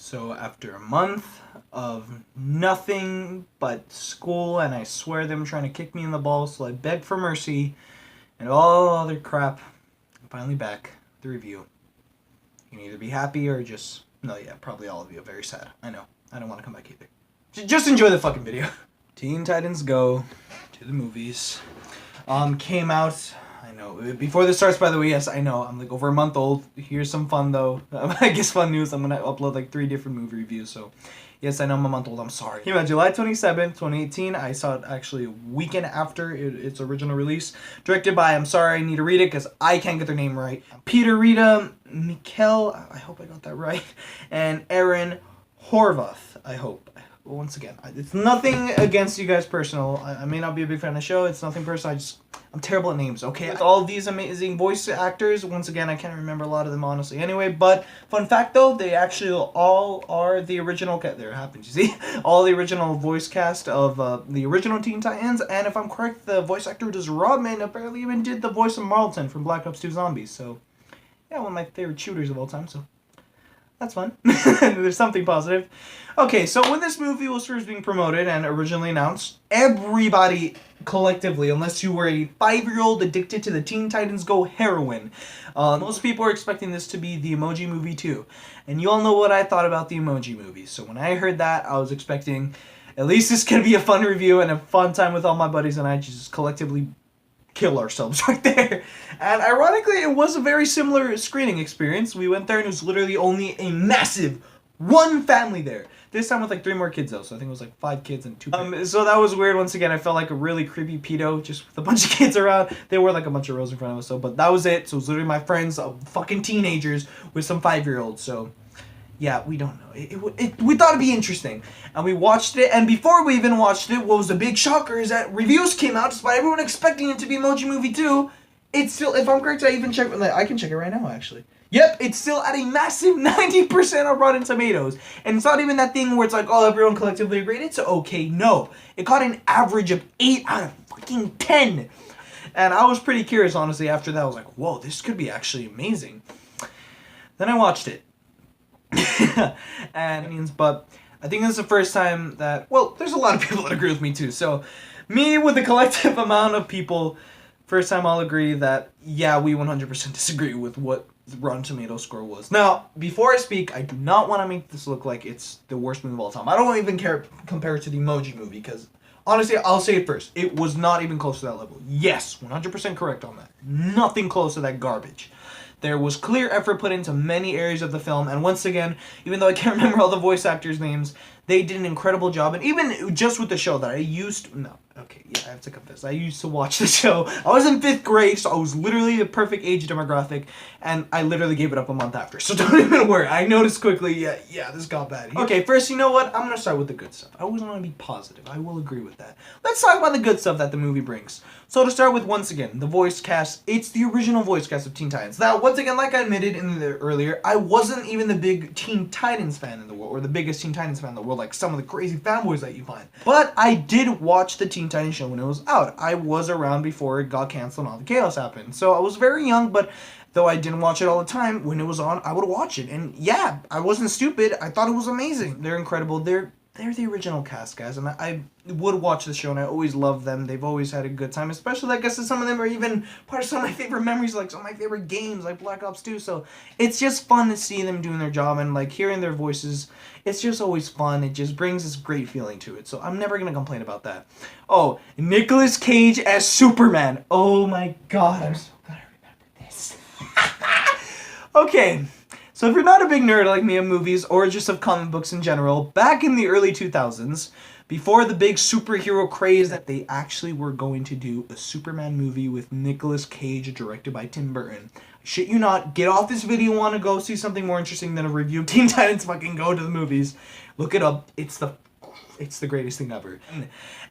So after a month of nothing but school, and I swear them trying to kick me in the balls, so I begged for mercy and all other crap, I'm finally back with the review. You can either be happy or just, no, yeah, probably all of you are very sad. I know. I don't want to come back either. Just enjoy the fucking video. Teen Titans Go to the movies. Came out, I know, before this starts, by the way, yes, I know, I'm like over a month old. Here's some fun though. I guess fun news, I'm gonna upload like 3 different movie reviews, so yes, I know I'm a month old, I'm sorry. Came out July 27th, 2018. I saw it actually a weekend after its original release. Directed by, I'm sorry, I need to read it because I can't get their name right, Peter Rita, Mikkel, I hope I got that right, and Aaron Horvath, I hope. Once again, it's nothing against you guys personal. I may not be a big fan of the show. It's nothing personal. I'm terrible at names, okay? With all these amazing voice actors, once again, I can't remember a lot of them, honestly. Anyway, but fun fact, though, they actually all are the original... There it happens, you see? All the original voice cast of the original Teen Titans. And if I'm correct, the voice actor who does Rodman apparently even did the voice of Marlton from Black Ops 2 Zombies. So, yeah, one of my favorite shooters of all time, so... That's fun. There's something positive. Okay, so when this movie was first being promoted and originally announced, everybody collectively, unless you were a 5-year-old addicted to the Teen Titans Go heroin, most people were expecting this to be the Emoji Movie 2. And you all know what I thought about the Emoji Movie. So when I heard that, I was expecting at least this could be a fun review and a fun time with all my buddies and I just collectively kill ourselves right there. And ironically, it was a very similar screening experience. We went there and it was literally only a massive one family there. This time with like 3 more kids though, so I think it was like 5 kids and 2 parents. So that was weird. Once again, I felt like a really creepy pedo just with a bunch of kids around. They wore like a bunch of rows in front of us, so, but that was it. So it was literally my friends, fucking teenagers with some 5-year-olds, so... Yeah, we don't know. We thought it'd be interesting. And we watched it, and before we even watched it, what was the big shocker is that reviews came out, despite everyone expecting it to be Emoji Movie 2. It's still, if I'm correct, I even check, like, I can check it right now, actually. Yep, it's still at a massive 90% on Rotten Tomatoes. And it's not even that thing where it's like, oh, everyone collectively agreed it's okay. No, it got an average of 8 out of fucking 10. And I was pretty curious, honestly, after that. I was like, whoa, this could be actually amazing. Then I watched it. But I think this is the first time that, well, there's a lot of people that agree with me too, so me with the collective amount of people, first time I'll agree that, yeah, we 100% disagree with what the Rotten Tomatoes score was. Now, before I speak, I do not want to make this look like it's the worst movie of all time. I don't even care compare it to the Emoji Movie, because honestly, I'll say it first, it was not even close to that level. Yes, 100% correct on that. Nothing close to that garbage. There was clear effort put into many areas of the film, and once again, even though I can't remember all the voice actors' names, they did an incredible job. And even just with the show that I used... No, okay, yeah, I have to confess. I used to watch the show. I was in 5th grade, so I was literally the perfect age demographic, and I literally gave it up a month after. So don't even worry. I noticed quickly, yeah, this got bad. Okay, first, you know what? I'm going to start with the good stuff. I always want to be positive. I will agree with that. Let's talk about the good stuff that the movie brings. So to start with, once again, the voice cast. It's the original voice cast of Teen Titans. Now, once again, like I admitted earlier, I wasn't even the big Teen Titans fan in the world, or the biggest Teen Titans fan in the world, like some of the crazy fanboys that you find. But I did watch the Teen Titans show when it was out. I was around before it got canceled and all the chaos happened. So I was very young, but though I didn't watch it all the time, when it was on, I would watch it. And yeah, I wasn't stupid. I thought it was amazing. They're incredible. They're the original cast, guys, and I would watch the show, and I always loved them. They've always had a good time, especially, I guess, some of them are even part of some of my favorite memories, like some of my favorite games, like Black Ops 2, so it's just fun to see them doing their job, and, like, hearing their voices, it's just always fun. It just brings this great feeling to it, so I'm never gonna complain about that. Oh, Nicolas Cage as Superman. Oh my god, I'm so glad I remembered this. Okay. So if you're not a big nerd like me of movies or just of comic books in general, back in the early 2000s, before the big superhero craze, that they actually were going to do a Superman movie with Nicolas Cage directed by Tim Burton. Shit you not, get off this video, want to go see something more interesting than a review of Teen Titans, fucking go to the movies. Look it up, it's the greatest thing ever.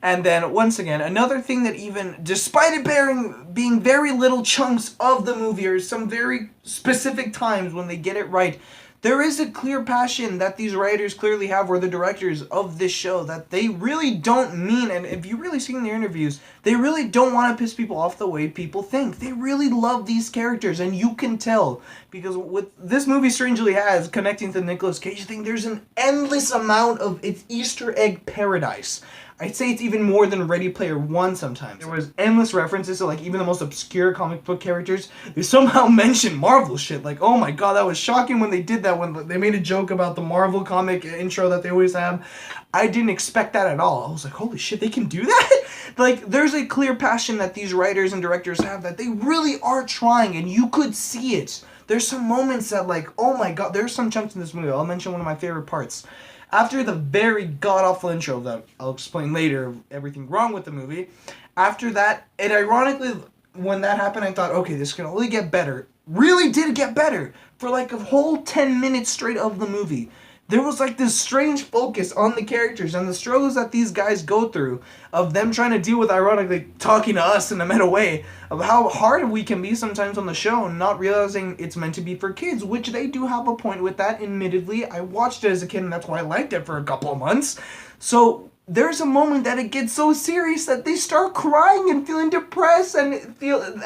And then, once again, another thing that even, despite it being very little chunks of the movie, or some very specific times when they get it right, There is a clear passion that these writers clearly have, or the directors of this show, that they really don't mean, and if you really seen their interviews, they really don't want to piss people off the way people think. They really love these characters, and you can tell, because with this movie strangely has, connecting to the Nicolas Cage thing, there's an endless amount of, it's Easter egg paradise. I'd say it's even more than Ready Player One sometimes. There was endless references to like even the most obscure comic book characters. They somehow mentioned Marvel shit. Like, oh my god, that was shocking when they did that, when they made a joke about the Marvel comic intro that they always have. I didn't expect that at all. I was like, holy shit, they can do that? Like, there's a clear passion that these writers and directors have that they really are trying, and you could see it. There's some moments that like, oh my god, there's some chunks in this movie. I'll mention one of my favorite parts. After the very god-awful intro that I'll explain later, everything wrong with the movie, after that, and ironically, when that happened, I thought, okay, this can only get better. Really did get better. For like a whole 10 minutes straight of the movie. There was like this strange focus on the characters and the struggles that these guys go through of them trying to deal with, ironically, talking to us in a meta way of how hard we can be sometimes on the show, not realizing it's meant to be for kids, which they do have a point with that, admittedly. I watched it as a kid and that's why I liked it for a couple of months. So there's a moment that it gets so serious that they start crying and feeling depressed, and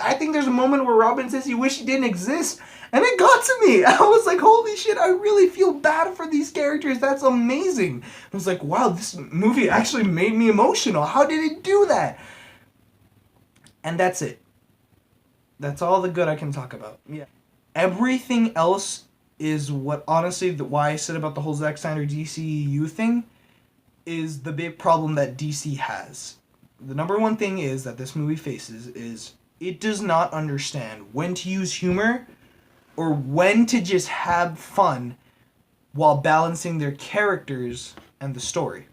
I think there's a moment where Robin says he wish he didn't exist. And it got to me. I was like, holy shit, I really feel bad for these characters. That's amazing. I was like, wow, this movie actually made me emotional. How did it do that? And that's it. That's all the good I can talk about. Yeah. Everything else is what, honestly, why I said about the whole Zack Snyder DCEU thing is the big problem that DC has. The number one thing is that this movie faces is it does not understand when to use humor or when to just have fun while balancing their characters and the story.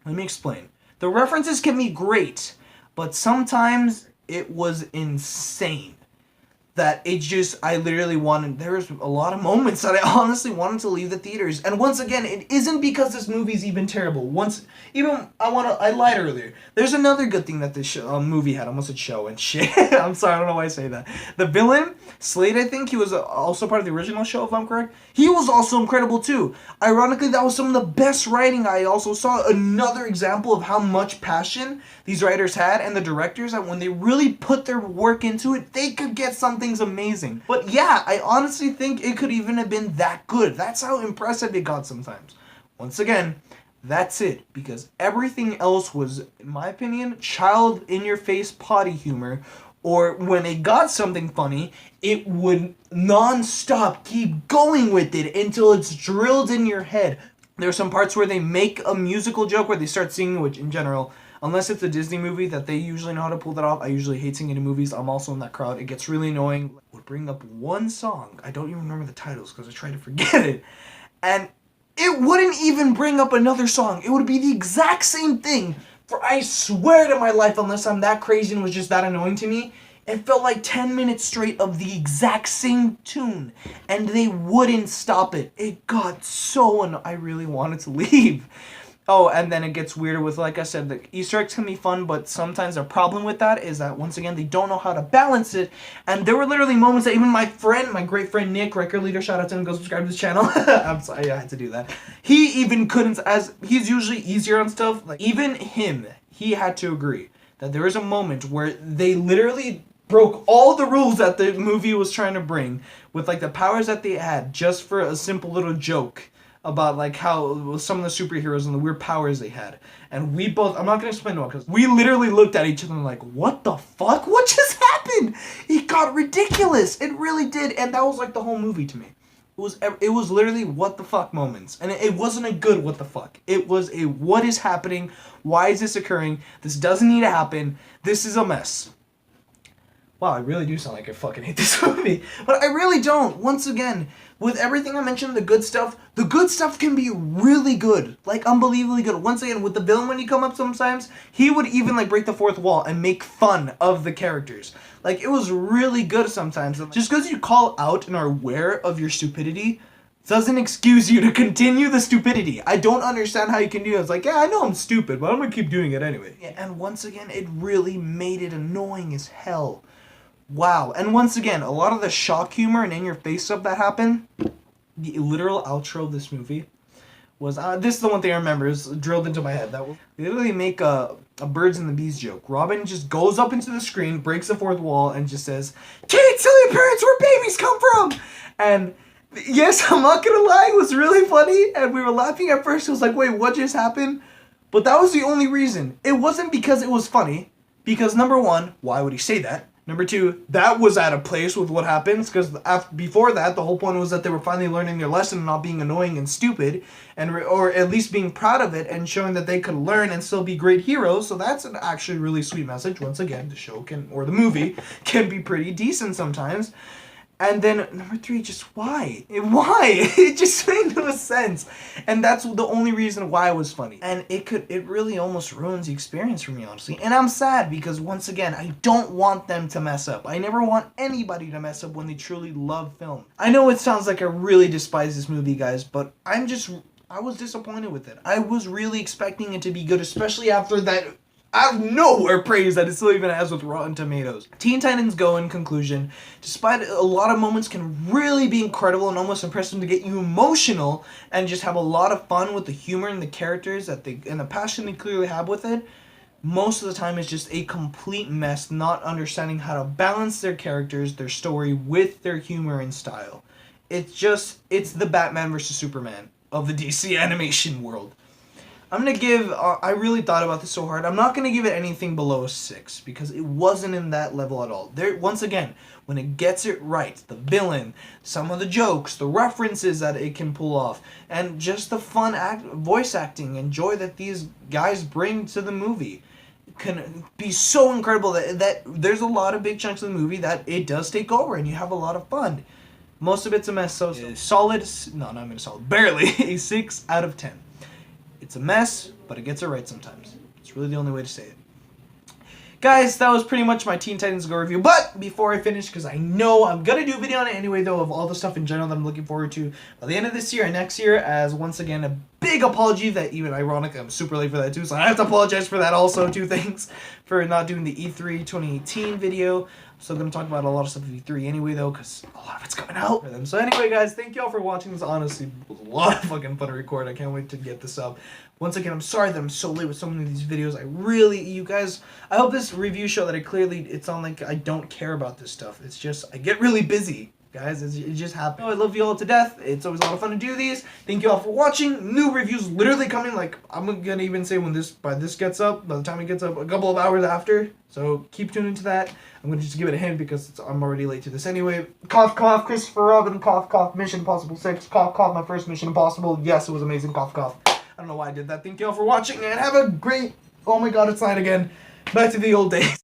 Let me explain. The references can be great, but sometimes it was insane. That it just, I literally wanted, there was a lot of moments that I honestly wanted to leave the theaters. And once again, it isn't because this movie's even terrible. I lied earlier. There's another good thing that this movie had. I almost said show and shit. I'm sorry, I don't know why I say that. The villain, Slade, I think, he was also part of the original show, if I'm correct. He was also incredible too. Ironically, that was some of the best writing I also saw. Another example of how much passion these writers had and the directors, that when they really put their work into it, they could get something amazing. But yeah, I honestly think it could even have been that good. That's how impressive it got sometimes. Once again, that's it. Because everything else was, in my opinion, child in your face potty humor. Or when it got something funny, it would non-stop keep going with it until it's drilled in your head. There are some parts where they make a musical joke where they start singing, which in general, unless it's a Disney movie that they usually know how to pull that off. I usually hate singing in movies. I'm also in that crowd. It gets really annoying. Would bring up one song. I don't even remember the titles because I try to forget it. And it wouldn't even bring up another song. It would be the exact same thing. For I swear to my life, unless I'm that crazy and was just that annoying to me, it felt like 10 minutes straight of the exact same tune. And they wouldn't stop it. It got so annoying. I really wanted to leave. Oh, and then it gets weirder with, like I said, the Easter eggs can be fun, but sometimes the problem with that is that, once again, they don't know how to balance it. And there were literally moments that even my great friend Nick, record leader, shout out to him, go subscribe to his channel. I'm sorry, I had to do that. He even couldn't, as he's usually easier on stuff, like even him, he had to agree that there was a moment where they literally broke all the rules that the movie was trying to bring with like the powers that they had just for a simple little joke about like how some of the superheroes and the weird powers they had. And we both, I'm not going to explain it all, because we literally looked at each other and like, what the fuck? What just happened? It got ridiculous. It really did. And that was like the whole movie to me. It was literally what the fuck moments. And it wasn't a good what the fuck. It was a what is happening? Why is this occurring? This doesn't need to happen. This is a mess. Wow, I really do sound like I fucking hate this movie. But I really don't. Once again, with everything I mentioned, the good stuff can be really good. Like, unbelievably good. Once again, with the villain when he come up sometimes, he would even, like, break the fourth wall and make fun of the characters. Like, it was really good sometimes. Just because you call out and are aware of your stupidity doesn't excuse you to continue the stupidity. I don't understand how you can do it. It's like, yeah, I know I'm stupid, but I'm gonna keep doing it anyway. Yeah, and once again, it really made it annoying as hell. Wow. And once again, a lot of the shock humor and in-your-face stuff that happened, the literal outro of this movie was this is the one thing I remember. It was drilled into my head. That was, they literally make a birds and the bees joke. Robin just goes up into the screen, breaks the fourth wall, and just says, "Can't tell your parents where babies come from." And yes, I'm not gonna lie, it was really funny, and we were laughing at first. It was like, wait, what just happened? But that was the only reason. It wasn't because it was funny. Because number one, why would he say that? Number two, that was out of place with what happens, because before that, the whole point was that they were finally learning their lesson and not being annoying and stupid, or at least being proud of it and showing that they could learn and still be great heroes. So that's an actually really sweet message. Once again, the show or the movie can be pretty decent sometimes. And then number three, just why? Why? It just made no sense. And that's the only reason why it was funny. And it really almost ruins the experience for me, honestly. And I'm sad because, once again, I don't want them to mess up. I never want anybody to mess up when they truly love film. I know it sounds like I really despise this movie, guys, but I was disappointed with it. I was really expecting it to be good, especially after that out of nowhere praise that it still even has with Rotten Tomatoes. Teen Titans Go, in conclusion, despite a lot of moments can really be incredible and almost impressive to get you emotional and just have a lot of fun with the humor and the characters and the passion they clearly have with it, most of the time it's just a complete mess, not understanding how to balance their characters, their story with their humor and style. It's the Batman versus Superman of the DC animation world. I'm going to give, I really thought about this so hard, I'm not going to give it anything below a 6, because it wasn't in that level at all. Once again, when it gets it right, the villain, some of the jokes, the references that it can pull off, and just the fun voice acting and joy that these guys bring to the movie can be so incredible that there's a lot of big chunks of the movie that it does take over and you have a lot of fun. Most of it's a mess, so solid, no, not even solid, barely a 6 out of 10. It's a mess, but it gets it right sometimes. It's really the only way to say it. Guys, that was pretty much my Teen Titans Go review. But before I finish, because I know I'm going to do a video on it anyway, though, of all the stuff in general that I'm looking forward to by the end of this year and next year, as once again, a big apology that even ironically, I'm super late for that too, so I have to apologize for that also, two things, for not doing the E3 2018 video. I'm still going to talk about a lot of stuff at E3 anyway, though, because a lot of it's coming out for them. So anyway, guys, thank you all for watching. This honestly was a lot of fucking fun to record. I can't wait to get this up. Once again, I'm sorry that I'm so late with so many of these videos. You guys, I hope this review show that it's not like I don't care about this stuff. It's just, I get really busy, guys. It just happens. I love you all to death. It's always a lot of fun to do these. Thank you all for watching. New reviews literally coming, like, I'm gonna even say when by the time it gets up, a couple of hours after. So keep tuning into that. I'm gonna just give it a hint because I'm already late to this anyway. Cough, cough, Christopher Robin, cough, cough, Mission Impossible 6, cough, cough, my first Mission Impossible. Yes, it was amazing, cough, cough. I don't know why I did that. Thank you all for watching and have a great, oh my god, it's night again. Back to the old days.